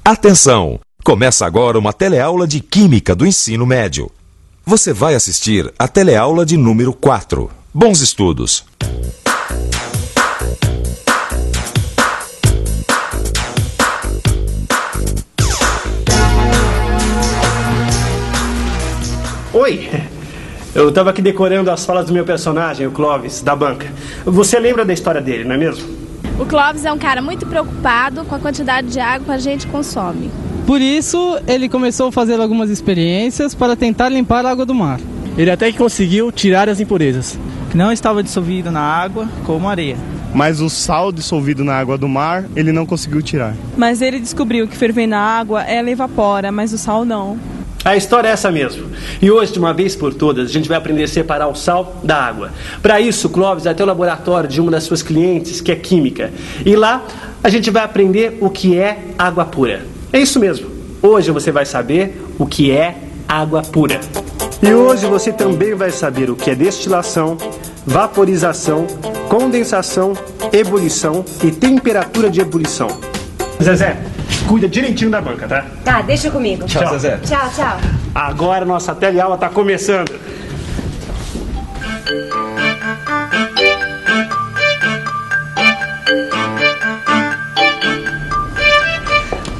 Atenção! Começa agora uma teleaula de Química do Ensino Médio. Você vai assistir a teleaula de número 4. Bons estudos! Oi! Eu estava aqui decorando as falas do meu personagem, o Clóvis, da banca. Você lembra da história dele, não é mesmo? O Clóvis é um cara muito preocupado com a quantidade de água que a gente consome. Por isso, ele começou a fazer algumas experiências para tentar limpar a água do mar. Ele até que conseguiu tirar as impurezas. Que não estava dissolvido na água como areia. Mas o sal dissolvido na água do mar, ele não conseguiu tirar. Mas ele descobriu que fervendo a água, ela evapora, mas o sal não. A história é essa mesmo. E hoje, de uma vez por todas, a gente vai aprender a separar o sal da água. Para isso, o Clóvis vai até o laboratório de uma das suas clientes, que é química. E lá, a gente vai aprender o que é água pura. É isso mesmo. Hoje você vai saber o que é água pura. E hoje você também vai saber o que é destilação, vaporização, condensação, ebulição e temperatura de ebulição. Zezé, cuida direitinho da banca, tá? Tá, deixa comigo. Tchau, Zezé. Tchau, tchau. Agora nossa teleaula tá começando.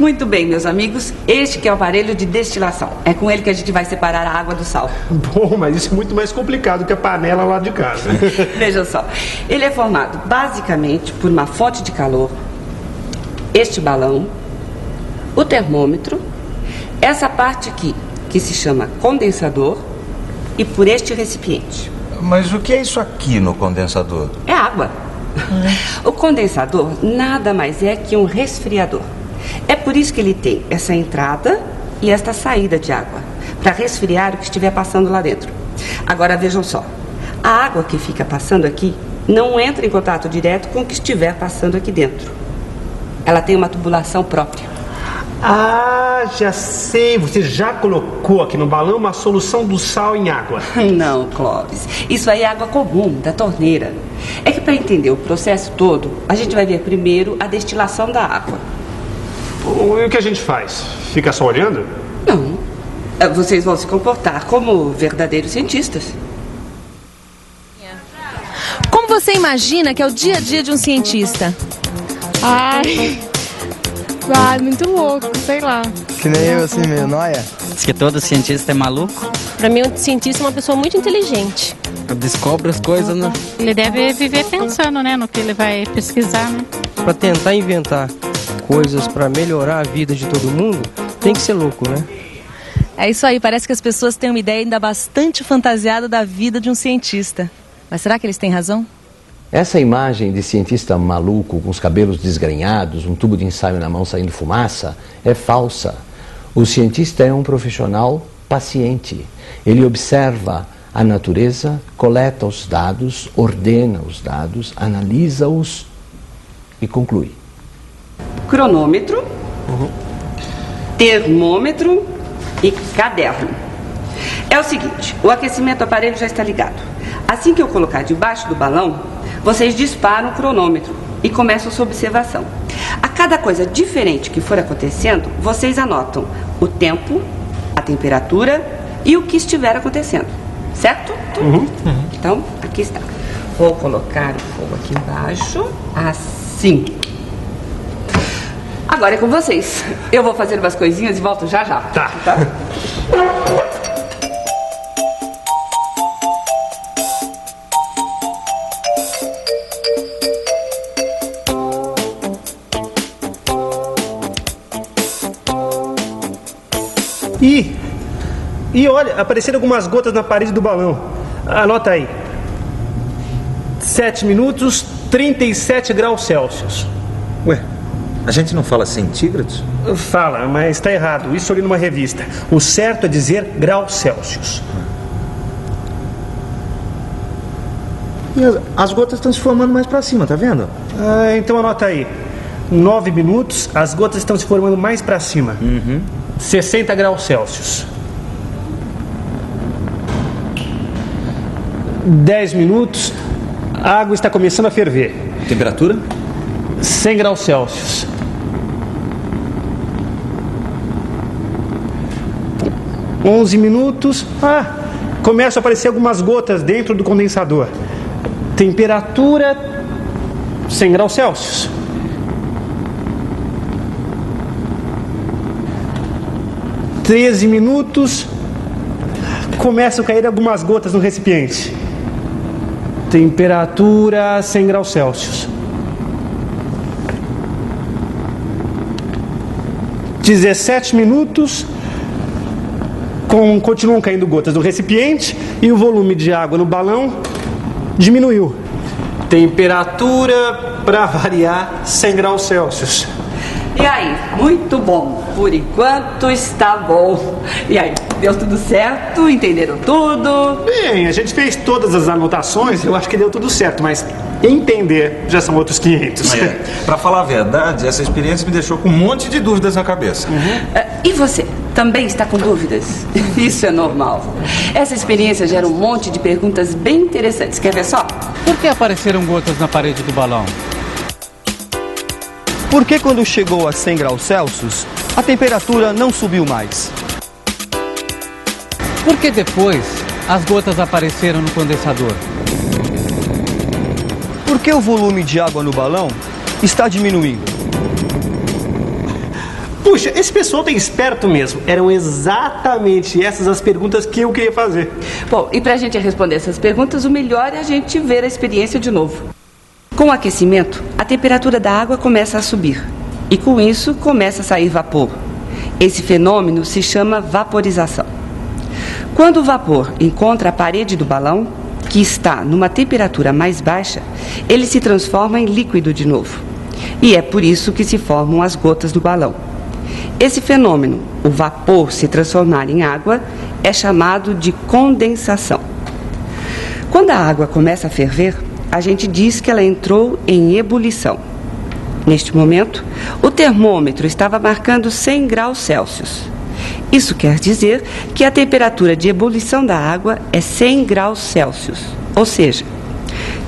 Muito bem, meus amigos, este que é o aparelho de destilação. É com ele que a gente vai separar a água do sal. Bom, mas isso é muito mais complicado que a panela lá de casa. Veja só, ele é formado basicamente por uma fonte de calor, este balão, o termômetro, essa parte aqui, que se chama condensador, e por este recipiente. Mas o que é isso aqui no condensador? É água. O condensador nada mais é que um resfriador. É por isso que ele tem essa entrada e esta saída de água, para resfriar o que estiver passando lá dentro. Agora vejam só, a água que fica passando aqui não entra em contato direto com o que estiver passando aqui dentro. Ela tem uma tubulação própria. Ah, já sei. Você já colocou aqui no balão uma solução do sal em água. Não, Clóvis. Isso aí é água comum, da torneira. É que para entender o processo todo, a gente vai ver primeiro a destilação da água. E o que a gente faz? Fica só olhando? Não. Vocês vão se comportar como verdadeiros cientistas. Como você imagina que é o dia a dia de um cientista? Ai, muito louco, sei lá. Que nem eu, assim, meio nóia. Diz que todo cientista é maluco. Pra mim, um cientista é uma pessoa muito inteligente. Descobre as coisas, né? Ele deve viver pensando, né, no que ele vai pesquisar, né? Pra tentar inventar coisas pra melhorar a vida de todo mundo, tem que ser louco, né? É isso aí, parece que as pessoas têm uma ideia ainda bastante fantasiada da vida de um cientista. Mas será que eles têm razão? Essa imagem de cientista maluco, com os cabelos desgrenhados, um tubo de ensaio na mão saindo fumaça, é falsa. O cientista é um profissional paciente. Ele observa a natureza, coleta os dados, ordena os dados, analisa-os e conclui. Cronômetro, termômetro e caderno. É o seguinte, o aquecimento do aparelho já está ligado. Assim que eu colocar debaixo do balão, vocês disparam o cronômetro e começam sua observação. A cada coisa diferente que for acontecendo, vocês anotam o tempo, a temperatura e o que estiver acontecendo. Certo? Então, aqui está. Vou colocar o fogo aqui embaixo, assim. Agora é com vocês. Eu vou fazer umas coisinhas e volto já já. Tá. E olha, apareceram algumas gotas na parede do balão. Anota aí. 7 minutos, 37 graus Celsius. Ué, a gente não fala centígrados? Fala, mas está errado. Isso eu li numa revista. O certo é dizer graus Celsius. E as gotas estão se formando mais pra cima, tá vendo? Então anota aí. 9 minutos, as gotas estão se formando mais para cima. 60 graus Celsius. 10 minutos, a água está começando a ferver. Temperatura? 100 graus Celsius. 11 minutos. Começam a aparecer algumas gotas dentro do condensador. Temperatura 100 graus Celsius. (13 minutos). Começam a cair algumas gotas no recipiente. Temperatura 100 graus Celsius. 17 minutos. Continuam caindo gotas do recipiente e o volume de água no balão diminuiu. Temperatura, para variar, 100 graus Celsius. E aí? Muito bom. Por enquanto está bom. E aí? Deu tudo certo? Entenderam tudo? Bem, a gente fez todas as anotações, eu acho que deu tudo certo, mas entender já são outros 500. Pra falar a verdade, essa experiência me deixou com um monte de dúvidas na cabeça. E você? Também está com dúvidas? Isso é normal. Essa experiência gera um monte de perguntas bem interessantes. Quer ver só? Por que apareceram gotas na parede do balão? Por que quando chegou a 100 graus Celsius, a temperatura não subiu mais? Por que depois as gotas apareceram no condensador? Por que o volume de água no balão está diminuindo? Puxa, esse pessoal tem esperto mesmo. Eram exatamente essas as perguntas que eu queria fazer. Bom, e pra gente responder essas perguntas, o melhor é a gente ver a experiência de novo. Com o aquecimento, a temperatura da água começa a subir. E com isso, começa a sair vapor. Esse fenômeno se chama vaporização. Quando o vapor encontra a parede do balão, que está numa temperatura mais baixa, ele se transforma em líquido de novo. E é por isso que se formam as gotas do balão. Esse fenômeno, o vapor se transformar em água, é chamado de condensação. Quando a água começa a ferver, a gente diz que ela entrou em ebulição. Neste momento, o termômetro estava marcando 100 graus Celsius. Isso quer dizer que a temperatura de ebulição da água é 100 graus Celsius. Ou seja,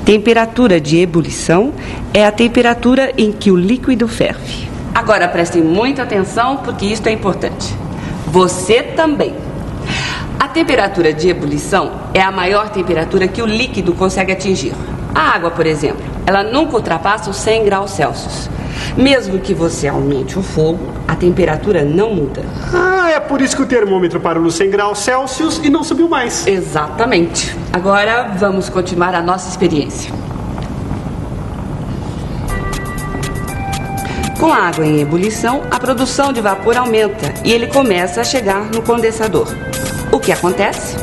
temperatura de ebulição é a temperatura em que o líquido ferve. Agora prestem muita atenção porque isto é importante. Você também. A temperatura de ebulição é a maior temperatura que o líquido consegue atingir. A água, por exemplo, ela nunca ultrapassa os 100 graus Celsius. Mesmo que você aumente o fogo, a temperatura não muda. É por isso que o termômetro parou nos 100 graus Celsius e não subiu mais. Exatamente. Agora vamos continuar a nossa experiência. Com a água em ebulição, a produção de vapor aumenta e ele começa a chegar no condensador. O que acontece?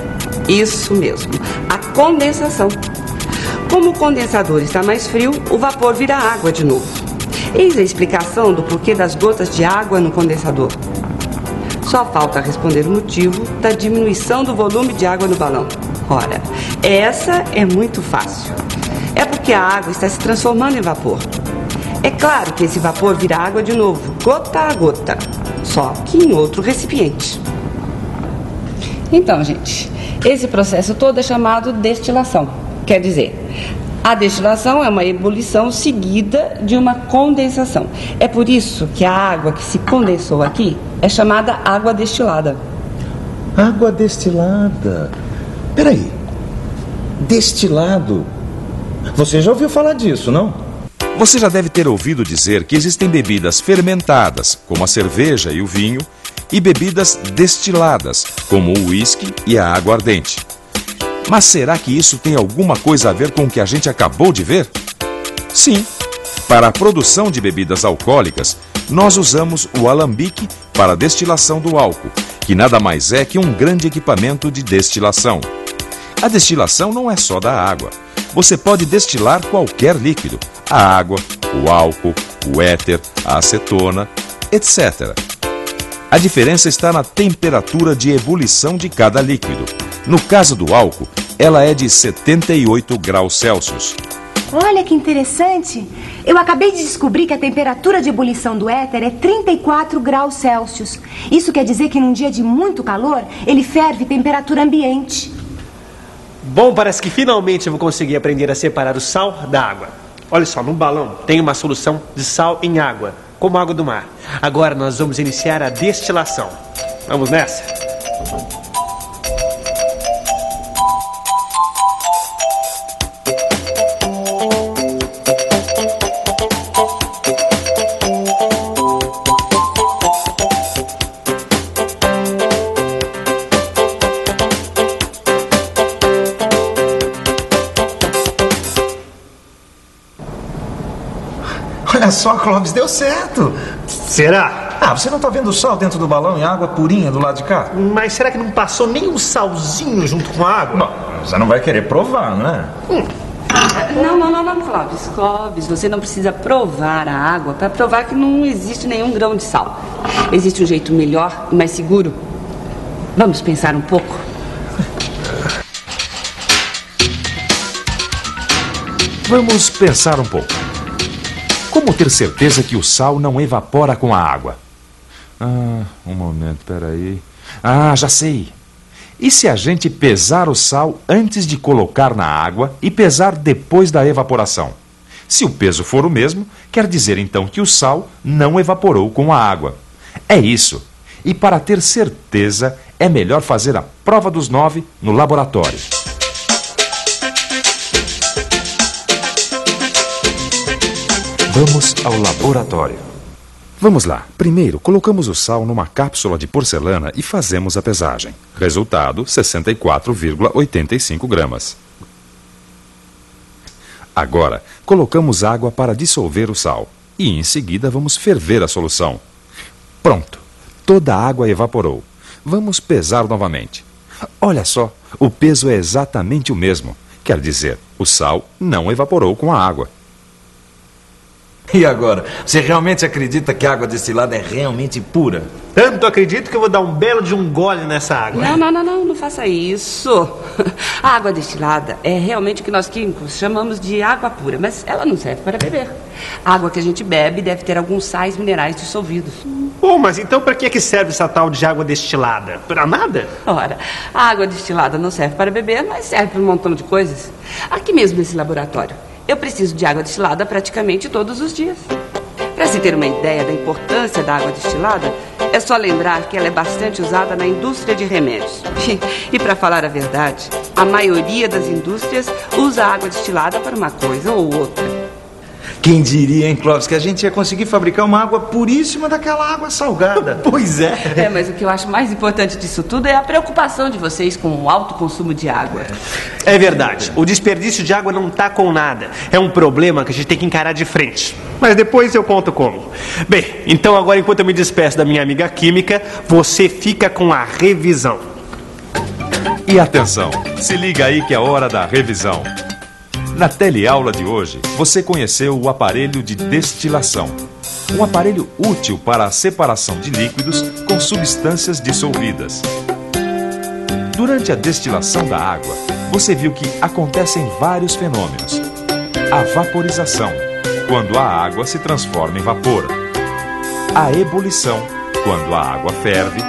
Isso mesmo, a condensação. Como o condensador está mais frio, o vapor vira água de novo. Eis a explicação do porquê das gotas de água no condensador. Só falta responder o motivo da diminuição do volume de água no balão. Ora, essa é muito fácil. É porque a água está se transformando em vapor. É claro que esse vapor vira água de novo, gota a gota, só que em outro recipiente. Então, gente, esse processo todo é chamado destilação. Quer dizer, a destilação é uma ebulição seguida de uma condensação. É por isso que a água que se condensou aqui é chamada água destilada. Água destilada? Peraí, destilado? Você já ouviu falar disso, não? Você já deve ter ouvido dizer que existem bebidas fermentadas, como a cerveja e o vinho, e bebidas destiladas, como o uísque e a água ardente. Mas será que isso tem alguma coisa a ver com o que a gente acabou de ver? Sim. Para a produção de bebidas alcoólicas, nós usamos o alambique para a destilação do álcool, que nada mais é que um grande equipamento de destilação. A destilação não é só da água. Você pode destilar qualquer líquido, a água, o álcool, o éter, a acetona, etc. A diferença está na temperatura de ebulição de cada líquido. No caso do álcool, ela é de 78 graus Celsius. Olha que interessante! Eu acabei de descobrir que a temperatura de ebulição do éter é 34 graus Celsius. Isso quer dizer que num dia de muito calor, ele ferve temperatura ambiente. Bom, parece que finalmente eu vou conseguir aprender a separar o sal da água. Olha só, no balão tem uma solução de sal em água, como água do mar. Agora nós vamos iniciar a destilação. Vamos nessa? Olha só, Clóvis, deu certo. Será? Ah, você não tá vendo o sal dentro do balão e água purinha do lado de cá? Mas será que não passou nem um salzinho junto com a água? Bom, você não vai querer provar, não é? Não, Clóvis. Clóvis, você não precisa provar a água para provar que não existe nenhum grão de sal. Existe um jeito melhor e mais seguro. Vamos pensar um pouco? Vamos pensar um pouco. Como ter certeza que o sal não evapora com a água? Um momento, peraí. Já sei. E se a gente pesar o sal antes de colocar na água e pesar depois da evaporação? Se o peso for o mesmo, quer dizer então que o sal não evaporou com a água. É isso. E para ter certeza, é melhor fazer a prova dos 9 no laboratório. Vamos ao laboratório. Vamos lá. Primeiro, colocamos o sal numa cápsula de porcelana e fazemos a pesagem. Resultado, 64,85 gramas. Agora, colocamos água para dissolver o sal. E em seguida vamos ferver a solução. Pronto. Toda a água evaporou. Vamos pesar novamente. Olha só, o peso é exatamente o mesmo. Quer dizer, o sal não evaporou com a água. E agora, você realmente acredita que a água destilada é realmente pura? Tanto acredito que eu vou dar um belo de um gole nessa água. Não faça isso. A água destilada é realmente o que nós químicos chamamos de água pura, mas ela não serve para beber. A água que a gente bebe deve ter alguns sais minerais dissolvidos. Mas então para que serve essa tal de água destilada? Para nada? Ora, a água destilada não serve para beber, mas serve para um montão de coisas. Aqui mesmo nesse laboratório, eu preciso de água destilada praticamente todos os dias. Para se ter uma ideia da importância da água destilada, é só lembrar que ela é bastante usada na indústria de remédios. E para falar a verdade, a maioria das indústrias usa água destilada para uma coisa ou outra. Quem diria, hein, Clóvis, que a gente ia conseguir fabricar uma água puríssima daquela água salgada? Pois é. Mas o que eu acho mais importante disso tudo é a preocupação de vocês com o alto consumo de água. É verdade. O desperdício de água não está com nada. É um problema que a gente tem que encarar de frente. Mas depois eu conto como. Bem, então agora enquanto eu me despeço da minha amiga química, você fica com a revisão. E atenção, se liga aí que é hora da revisão. Na teleaula de hoje, você conheceu o aparelho de destilação. Um aparelho útil para a separação de líquidos com substâncias dissolvidas. Durante a destilação da água, você viu que acontecem vários fenômenos. A vaporização, quando a água se transforma em vapor. A ebulição, quando a água ferve.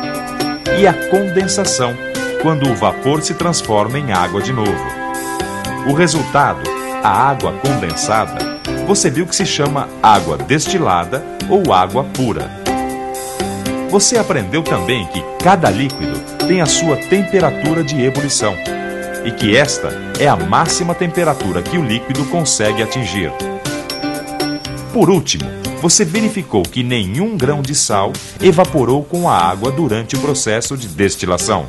E a condensação, quando o vapor se transforma em água de novo. O resultado, a água condensada, você viu que se chama água destilada ou água pura. Você aprendeu também que cada líquido tem a sua temperatura de ebulição e que esta é a máxima temperatura que o líquido consegue atingir. Por último, você verificou que nenhum grão de sal evaporou com a água durante o processo de destilação.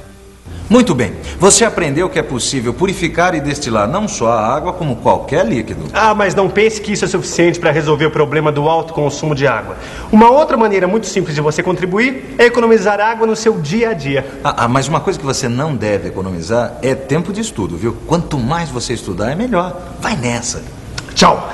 Muito bem. Você aprendeu que é possível purificar e destilar não só a água, como qualquer líquido. Mas não pense que isso é suficiente para resolver o problema do alto consumo de água. Uma outra maneira muito simples de você contribuir é economizar água no seu dia a dia. Mas uma coisa que você não deve economizar é tempo de estudo, viu? Quanto mais você estudar, é melhor. Vai nessa. Tchau.